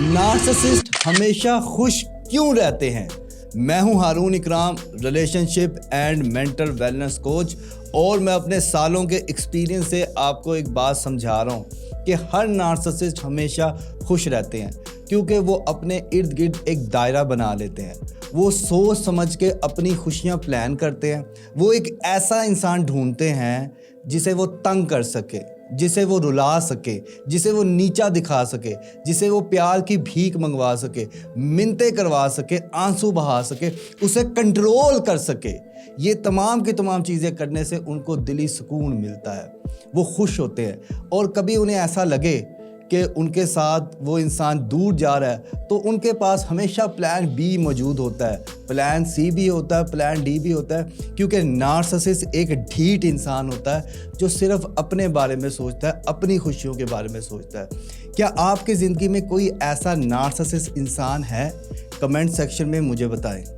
Narcissist हमेशा खुश क्यों रहते हैं? मैं हूं हारून इकराम, relationship and mental wellness coach, और मैं अपने सालों के एक्सपीरियंस से आपको एक बात समझा रहा हूं कि हर नार्सिसिस्ट हमेशा खुश रहते हैं क्योंकि वो अपने इर्द गिर्द एक दायरा बना लेते हैं। वो सोच समझ के अपनी खुशियां प्लान करते हैं। वो एक ऐसा इंसान ढूंढते हैं जिसे वो तंग कर सके, जिसे वो रुला सके, जिसे वो नीचा दिखा सके, जिसे वो प्यार की भीख मंगवा सके, मिन्नतें करवा सके, आंसू बहा सके, उसे कंट्रोल कर सके। ये तमाम की तमाम चीज़ें करने से उनको दिली सुकून मिलता है, वो खुश होते हैं। और कभी उन्हें ऐसा लगे कि उनके साथ वो इंसान दूर जा रहा है तो उनके पास हमेशा प्लान बी मौजूद होता है, प्लान सी भी होता है, प्लान डी भी होता है, क्योंकि नार्सिसिस्ट एक ढीठ इंसान होता है जो सिर्फ अपने बारे में सोचता है, अपनी खुशियों के बारे में सोचता है। क्या आपकी ज़िंदगी में कोई ऐसा नार्सिसिस्ट इंसान है? कमेंट सेक्शन में मुझे बताएं।